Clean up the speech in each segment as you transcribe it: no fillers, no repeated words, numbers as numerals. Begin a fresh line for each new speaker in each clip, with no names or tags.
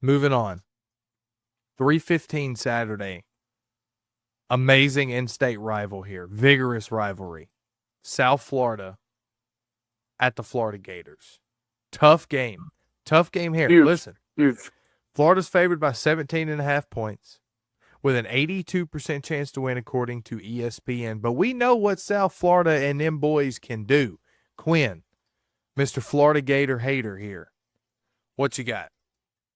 Moving on. 3:15 Saturday. Amazing in-state rival here. Vigorous rivalry. South Florida at the Florida Gators. Tough game. Tough game here.
Huge,
Listen,
huge.
Florida's favored by 17.5 points with an 82% chance to win according to ESPN. But we know what South Florida and them boys can do. Quinn, Mr. Florida Gator hater here. What you got?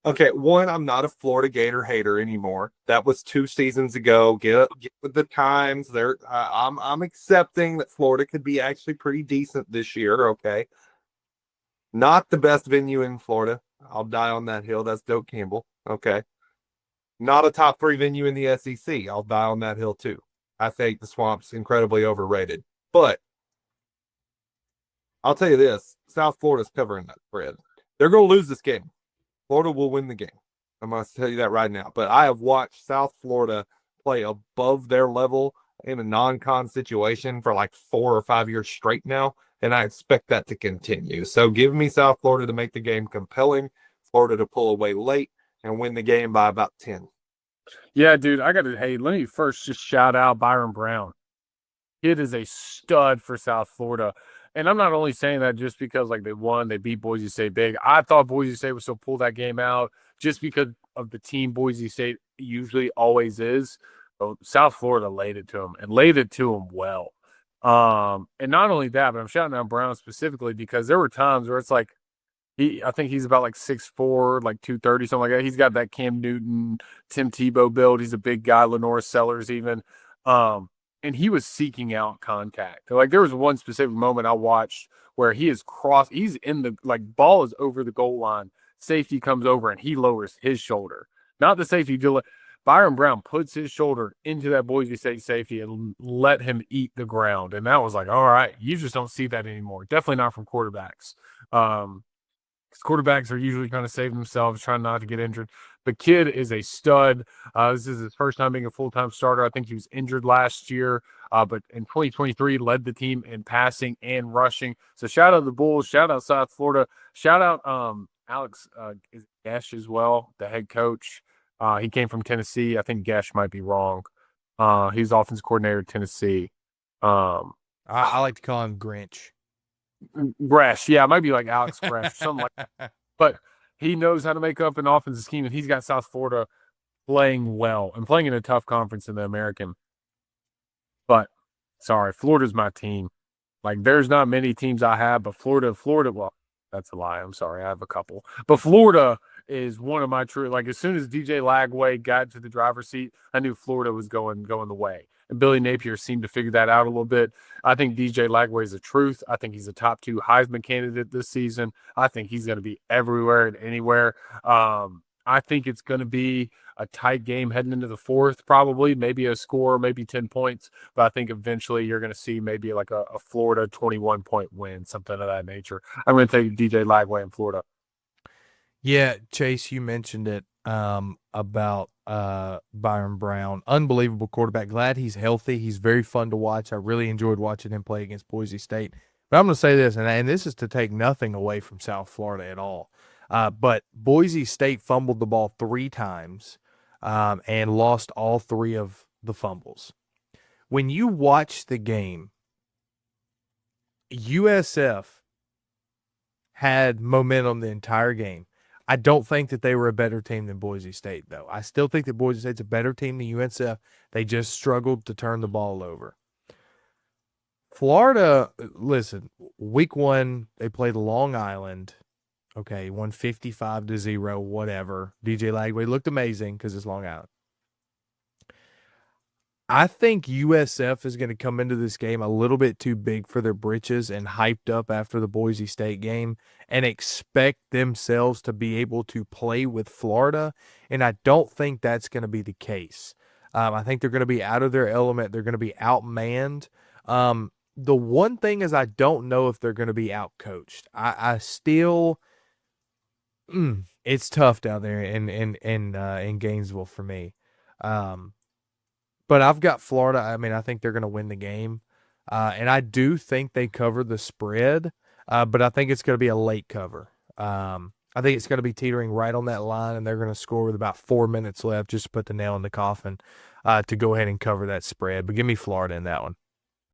Okay, one, I'm not a Florida Gator hater anymore. That was 2 seasons ago. Get with the times. I'm accepting that Florida could be actually pretty decent this year. Okay, not the best venue in Florida. I'll die on that hill. That's Doak Campbell. Okay, not a top 3 venue in the SEC. I'll die on that hill too. I think the Swamp's incredibly overrated. But I'll tell you this: South Florida's covering that spread. They're going to lose this game. Florida will win the game. I'm going to tell you that right now. But I have watched South Florida play above their level in a non-con situation for like 4 or 5 years straight now, and I expect that to continue. So give me South Florida to make the game compelling, Florida to pull away late, and win the game by about 10.
Yeah, dude, hey, let me first just shout out Byron Brown. Kid is a stud for South Florida. And I'm not only saying that just because like they won, they beat Boise State big. I thought Boise State was so pull that game out just because of the team Boise State usually always is. So South Florida laid it to them and laid it to them well. And not only that, but I'm shouting out Brown specifically because there were times where it's like I think he's about like 6'4", like 230, something like that. He's got that Cam Newton, Tim Tebow build. He's a big guy, Lenore Sellers even. And he was seeking out contact. Like there was one specific moment I watched where he's in the like ball is over the goal line. Safety comes over and he lowers his shoulder. Not the safety. Byron Brown puts his shoulder into that Boise State safety and let him eat the ground. And that was like, all right, you just don't see that anymore. Definitely not from quarterbacks. Because quarterbacks are usually trying to save themselves, trying not to get injured. The kid is a stud. This is his first time being a full-time starter. I think he was injured last year, but in 2023 led the team in passing and rushing. So shout out the Bulls, shout out South Florida, shout out Alex Gesh as well, the head coach. He came from Tennessee. I think Gesh might be wrong. He's offensive coordinator at Tennessee.
I like to call him Grinch.
Gresh, yeah, it might be like Alex Gresh, something like that. But he knows how to make up an offensive scheme, and he's got South Florida playing well and playing in a tough conference in the American. But sorry, Florida's my team. Like, there's not many teams I have, but Florida, well, that's a lie. I'm sorry, I have a couple. But Florida is one of my true. Like, as soon as DJ Lagway got to the driver's seat, I knew Florida was going the way. And Billy Napier seemed to figure that out a little bit. I think DJ Lagway is the truth. I think he's a top 2 Heisman candidate this season. I think he's going to be everywhere and anywhere. I think it's going to be a tight game heading into the fourth, probably, maybe a score, maybe 10 points. But I think eventually you're going to see maybe like a Florida 21-point win, something of that nature. I'm going to take DJ Lagway in Florida.
Yeah, Chase, you mentioned it about Byron Brown. Unbelievable quarterback. Glad he's healthy. He's very fun to watch. I really enjoyed watching him play against Boise State. But I'm going to say this, and this is to take nothing away from South Florida at all. But Boise State fumbled the ball 3 times and lost all 3 of the fumbles. When you watch the game, USF had momentum the entire game. I don't think that they were a better team than Boise State, though. I still think that Boise State's a better team than USF. They just struggled to turn the ball over. Florida, listen, week 1, they played Long Island. Okay, won 55-0, whatever. DJ Lagway looked amazing because it's Long Island. I think USF is going to come into this game a little bit too big for their britches and hyped up after the Boise State game and expect themselves to be able to play with Florida, and I don't think that's going to be the case. I think they're going to be out of their element. They're going to be outmanned. The one thing is I don't know if they're going to be outcoached. I still it's tough down there in Gainesville for me. But I've got Florida. I mean, I think they're going to win the game. And I do think they cover the spread, but I think it's going to be a late cover. I think it's going to be teetering right on that line, and they're going to score with about 4 minutes left just to put the nail in the coffin to go ahead and cover that spread. But give me Florida in that one.